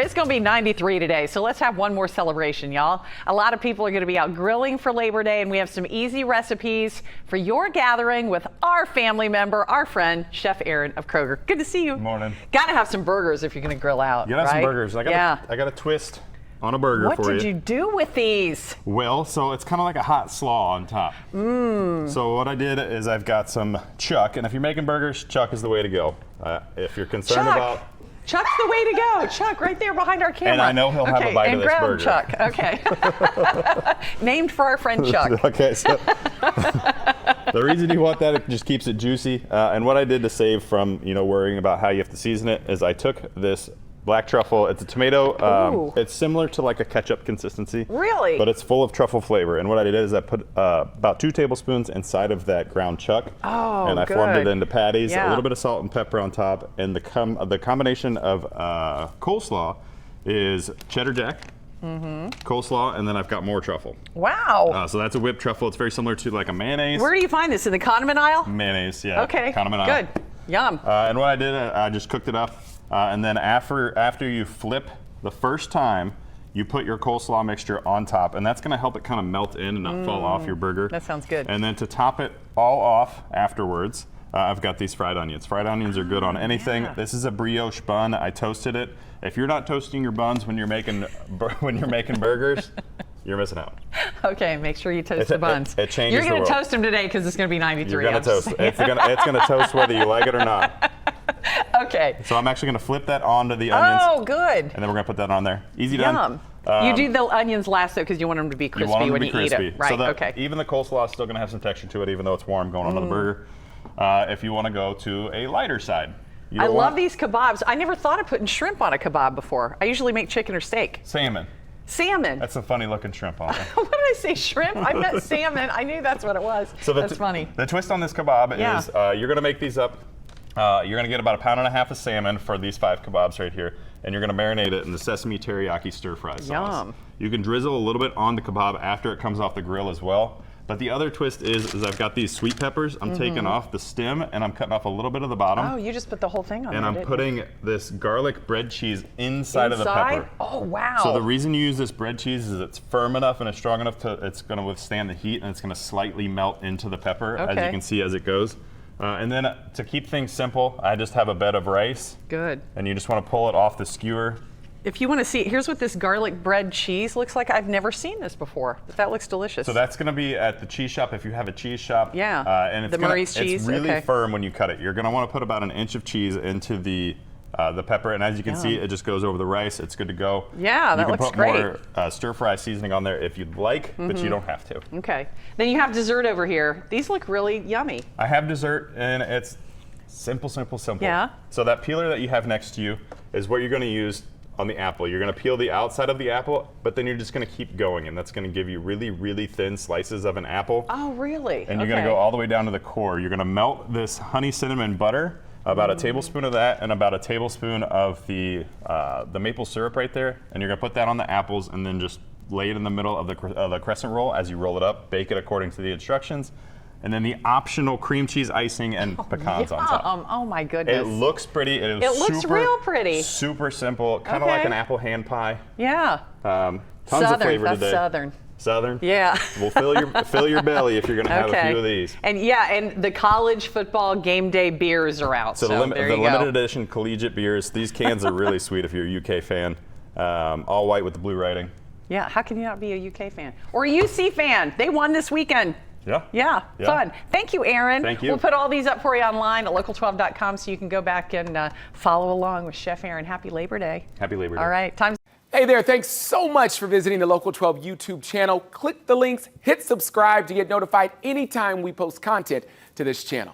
It's going to be 93 today, so let's have one more celebration, y'all. A lot of people are going to be out grilling for Labor Day, and we have some easy recipes for your gathering with our family member, our friend, Chef Aaron of Kroger. Good to see you. Good morning. Got to have some burgers if you're going to grill out. You gotta have some burgers. I got a twist on a burger what for you. What did you do with these? Well, so it's kind of like a hot slaw on top. So what I did is I've got some chuck, and if you're making burgers, chuck is the way to go. If you're concerned about... Chuck's the way to go. Chuck, right there behind our camera. And I know he'll have a bite of this burger. Chuck. Okay. Named for our friend Chuck. Okay, so the reason you want that, it just keeps it juicy. And what I did to save from worrying about how you have to season it is I took this black truffle. It's a tomato. It's similar to like a ketchup consistency. Really? But it's full of truffle flavor. And what I did is I put about 2 tablespoons inside of that ground chuck. Oh, and I formed it into patties. Yeah. A little bit of salt and pepper on top. And the combination of coleslaw is cheddar jack, coleslaw, and then I've got more truffle. Wow. So that's a whipped truffle. It's very similar to like a mayonnaise. Where do you find this? In the condiment aisle? Mayonnaise, yeah. Okay. Condiment aisle. Good. Yum. And what I did, I just cooked it up. And then after you flip the first time, you put your coleslaw mixture on top, and that's going to help it kind of melt in and not fall off your burger. That sounds good. And then to top it all off afterwards, I've got these fried onions. Fried onions are good on anything. Yeah. This is a brioche bun. I toasted it. If you're not toasting your buns when you're making burgers, you're missing out. Okay, make sure you toast the buns. It changes You're going the to world. toast them today because it's going to be 93. You're going to toast. It's going to toast whether you like it or not. Okay. So I'm actually going to flip that onto the onions. Oh, good. And then we're going to put that on there. Easy done. You do the onions last though because you want them to be crispy when you eat it. Right, so okay. Even the coleslaw is still going to have some texture to it, even though it's warm going onto the burger. If you want to go to a lighter side. I love these kebabs. I never thought of putting shrimp on a kebab before. I usually make chicken or steak. Salmon. Salmon. That's a funny looking shrimp on there. What did I say? Shrimp? I meant salmon. I knew that's what it was. So that's funny. The twist on this kebab is you're going to make these up. You're going to get about 1.5 pounds of salmon for these 5 kebabs right here, and you're going to marinate it in the sesame teriyaki stir-fry sauce. Yum. You can drizzle a little bit on the kebab after it comes off the grill as well. But the other twist is I've got these sweet peppers. I'm taking off the stem, and I'm cutting off a little bit of the bottom. Oh, you just put the whole thing on and there, I'm putting this garlic bread cheese inside of the pepper. Oh, wow. So the reason you use this bread cheese is it's firm enough and it's strong enough it's going to withstand the heat, and it's going to slightly melt into the pepper, as you can see as it goes. And then to keep things simple, I just have a bed of rice. Good. And you just want to pull it off the skewer. If you want to see, here's what this garlic bread cheese looks like. I've never seen this before, but that looks delicious. So that's going to be at the cheese shop if you have a cheese shop. Yeah. And the Murray's cheese. It's really firm when you cut it. You're going to want to put about 1 inch of cheese into the pepper, and as you can see, it just goes over the rice. It's good to go. Yeah, that looks great. You can put more stir-fry seasoning on there if you'd like, but you don't have to. Okay. Then you have dessert over here. These look really yummy. I have dessert, and it's simple, simple, simple. Yeah. So that peeler that you have next to you is what you're going to use on the apple. You're going to peel the outside of the apple, but then you're just going to keep going, and that's going to give you really, really thin slices of an apple. Oh, really? And you're going to go all the way down to the core. You're going to melt this honey cinnamon butter, about a tablespoon of that, and about a tablespoon of the maple syrup right there, and you're going to put that on the apples, and then just lay it in the middle of the crescent roll as you roll it up. Bake it according to the instructions. And then the optional cream cheese icing and pecans on top. Oh my goodness. It looks pretty. It looks real pretty. Super simple, kind of like an apple hand pie. Yeah. Tons of flavor today. Southern. Southern? Yeah. We'll fill your belly if you're going to have a few of these. And and the college football game day beers are out. So, the there you go. limited edition collegiate beers. These cans are really sweet if you're a UK fan. All white with the blue writing. Yeah. How can you not be a UK fan or a UC fan? They won this weekend. Yeah, fun. Thank you, Aaron. Thank you. We'll put all these up for you online at local12.com so you can go back and follow along with Chef Aaron. Happy Labor Day. Happy Labor Day. All right. Hey there, thanks so much for visiting the Local 12 YouTube channel. Click the links, hit subscribe to get notified anytime we post content to this channel.